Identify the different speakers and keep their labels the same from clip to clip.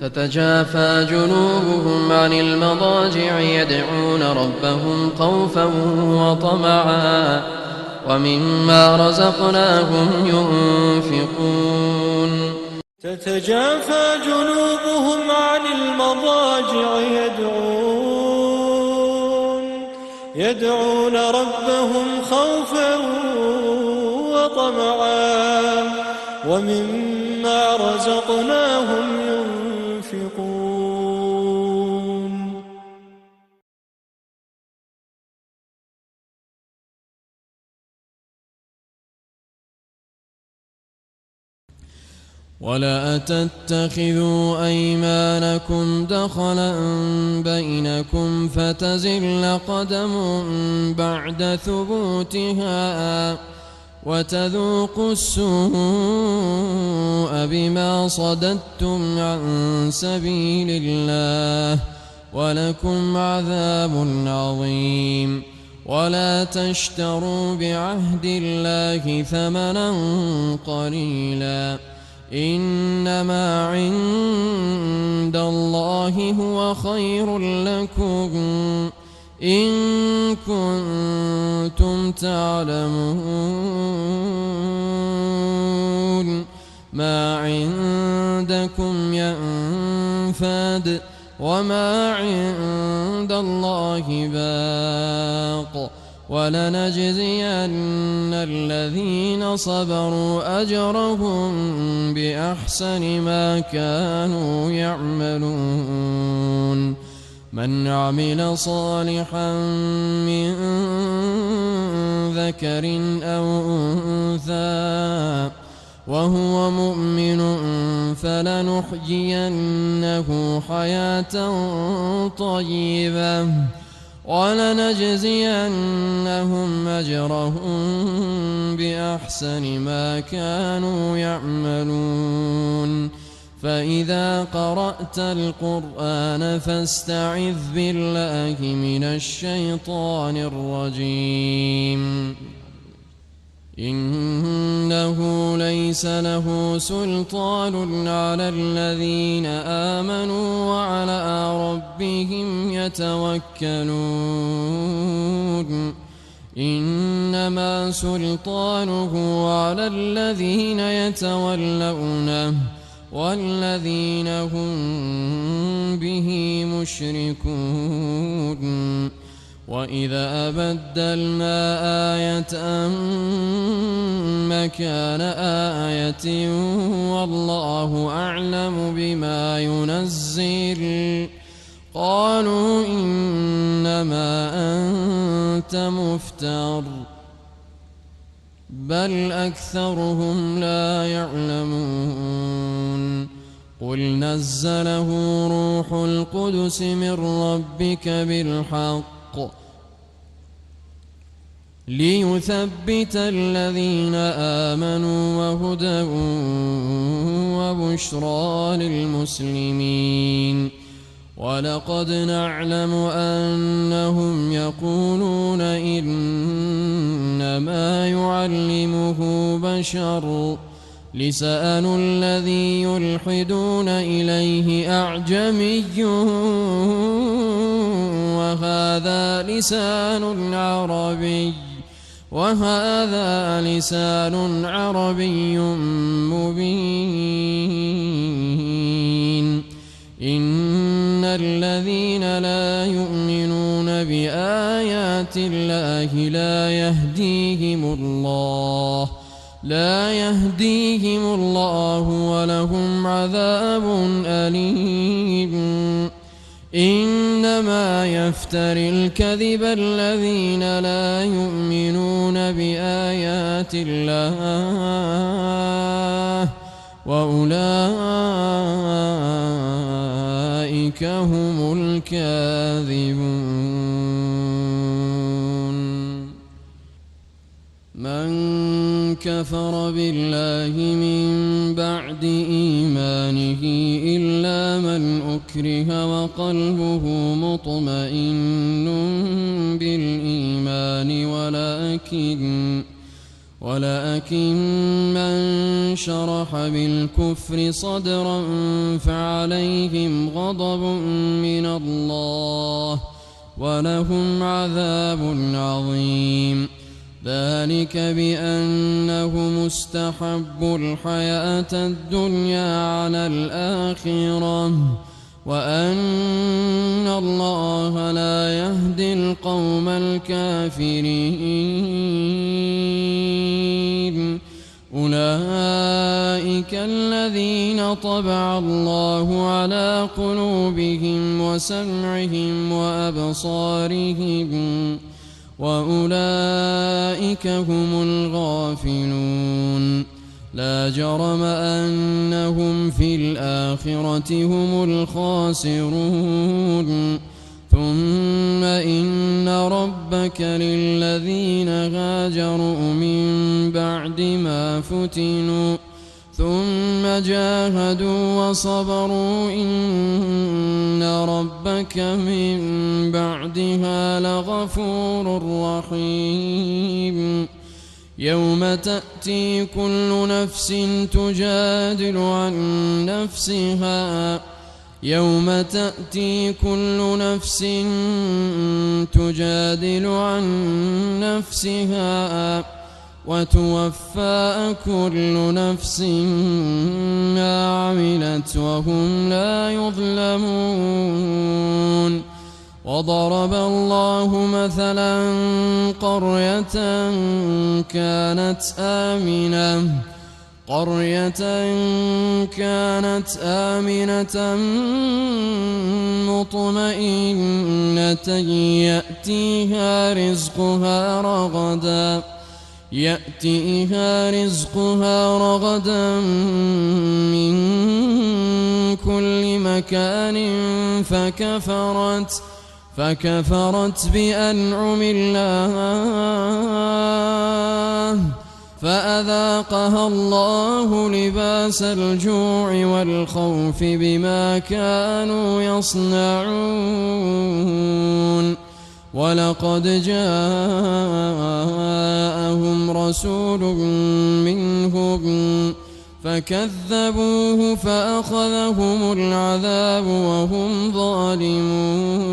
Speaker 1: تتجافى جنوبهم عن المضاجع يدعون ربهم خوفا وطمعا ومما رزقناهم ينفقون
Speaker 2: تتجافى جنوبهم عن المضاجع يدعون ربهم خوفا وطمعا ومما رزقناهم ينفقون
Speaker 3: ولا تتخذوا أيمانكم دخلا بينكم فتزل قدم بعد ثبوتها وتذوقوا السوء بما صددتم عن سبيل الله ولكم عذاب عظيم ولا تشتروا بعهد الله ثمنا قليلا إنما عند الله هو خير لكم إن كنتم تعلمون ما عندكم ينفد وما عند الله باق ولنجزين الذين صبروا أجرهم بأحسن ما كانوا يعملون من عمل صالحا من ذكر أو أنثى وهو مؤمن فلنحيينه حياة طيبة ولنجزينهم أجرهم بأحسن ما كانوا يعملون فإذا قرأت القرآن فاستعذ بالله من الشيطان الرجيم إنه ليس له سلطان على الذين آمنوا وعلى ربهم يتوكلون إنما سلطانه على الذين يتولونه والذين هم به مشركون وإذا بدلنا آية مكان آية والله أعلم بما ينزل قالوا إنما أنت مفتر بل أكثرهم لا يعلمون قل نزله روح القدس من ربك بالحق ليثبت الذين آمنوا وهدى وبشرى للمسلمين ولقد نعلم أنهم يقولون إنما يعلمه بشر لسان الذي يلحدون إليه أعجمي وهذا لسان عربي مبين إن الذين لا يؤمنون بآيات الله لا يهديهم الله ولهم عذاب أليم إنما يفتري الكذب الذين لا يؤمنون بآيات الله وأولئك هم الكاذبون من كفر بالله من بعد إيمانه إلا من أكره وقلبه مطمئن بالإيمان ولكن من شرح بالكفر صدرا فعليهم غضب من الله ولهم عذاب عظيم ذلك بأنهم استحبوا الحياة الدنيا على الآخرة وأن الله لا يهدي القوم الكافرين أولئك الذين طبع الله على قلوبهم وسمعهم وأبصارهم وأولئك هم الغافلون لا جرم أنهم في الآخرة هم الخاسرون ثم إن ربك للذين هاجروا من بعد ما فتنوا ثم جاهدوا وصبروا إن ربك من بعدها لغفور رحيم يوم تأتي كل نفس تجادل عن نفسها يوم تأتي كل نفس تجادل عن نفسها وتوفى كل نفس ما عملت وهم لا يظلمون وضرب الله مثلا قرية كانت آمنة مطمئنة يأتيها رزقها رغدا من كل مكان فكفرت بأنعم الله فأذاقها الله لباس الجوع والخوف بما كانوا يصنعون ولقد جاءهم رسول منهم فكذبوه فأخذهم العذاب وهم ظالمون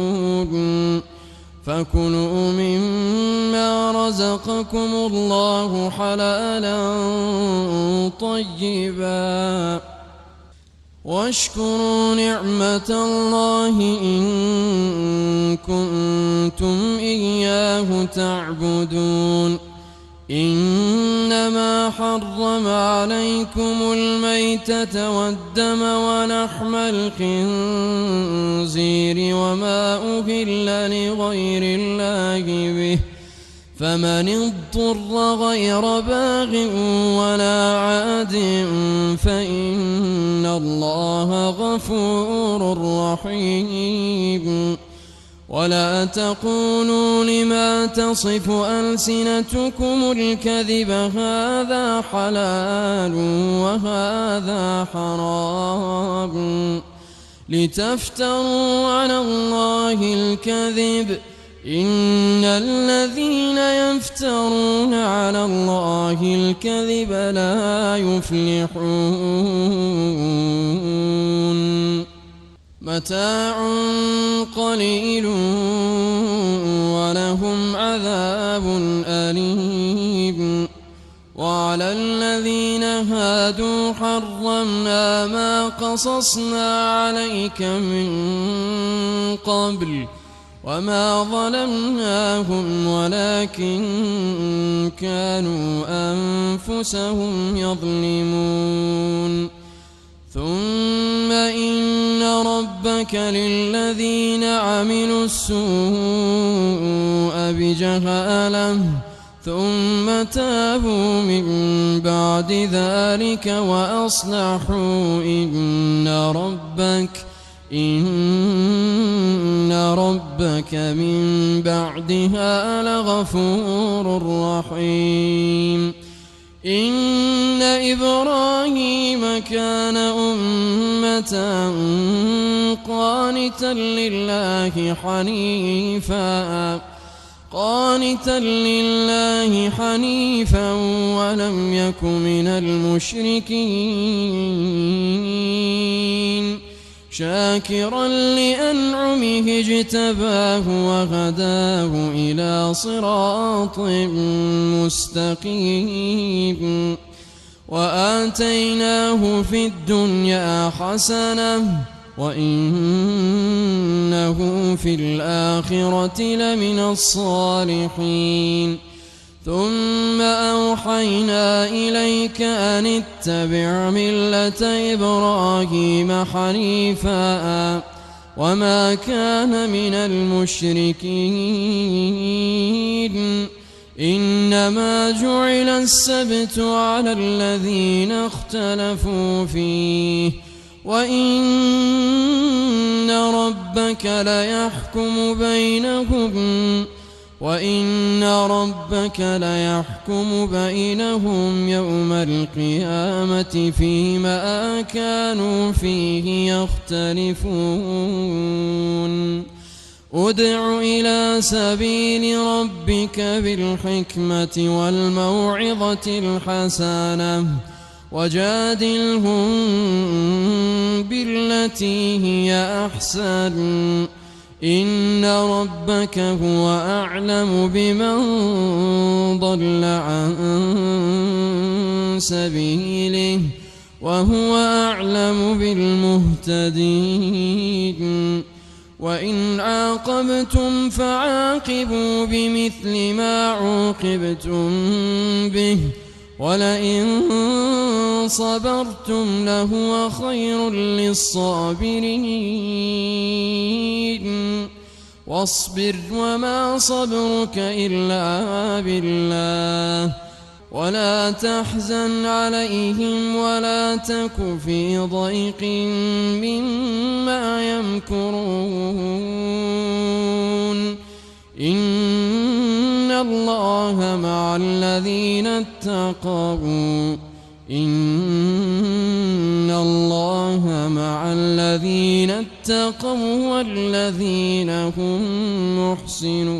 Speaker 3: فكلوا مما رزقكم الله حلالا طيبا واشكروا نعمة الله إن كنتم إياه تعبدون إنما حرم عليكم الميتة والدم ولحم الخنزير وما أهل لغير الله به فمن اضطر غير باغ ولا عاد فإن الله غفور رحيم ولا تقولوا لما تصف ألسنتكم الكذب هذا حلال وهذا حرام لتفتروا على الله الكذب إن الذين يفترون على الله الكذب لا يفلحون متاع قليل ولهم عذاب أليم وعلى الذين هادوا حرمنا ما قصصنا عليك من قبل وما ظلمناهم ولكن كانوا أنفسهم يظلمون ثم إن ربك للذين عملوا السوء بجهالة ثم تابوا من بعد ذلك وأصلحوا إن ربك من بعدها لغفور رحيم إن إبراهيم كان أمة قانتا لله قانتا لله حنيفا ولم يك من المشركين شاكرا لأنعمه اجتباه وهداه إلى صراط مستقيم وآتيناه في الدنيا حسنة وإنه في الآخرة لمن الصالحين ثم أوحينا إليك أن اتبع ملة إبراهيم حنيفا وما كان من المشركين إنما جعل السبت على الذين اختلفوا فيه وإن ربك ليحكم بينهم يوم القيامة فيما كانوا فيه يختلفون ادع إلى سبيل ربك بالحكمة والموعظة الحسنة وجادلهم بالتي هي أحسن إن ربك هو أعلم بمن ضل عن سبيله وهو أعلم بالمهتدين وإن عاقبتم فعاقبوا بمثل ما عوقبتم به ولئن صبرتم لهو خير للصابرين واصبر وما صبرك إلا بالله ولا تحزن عليهم ولا تك في ضيق مما يمكرون إن الله مع الذين اتقوا والذين هم محسنون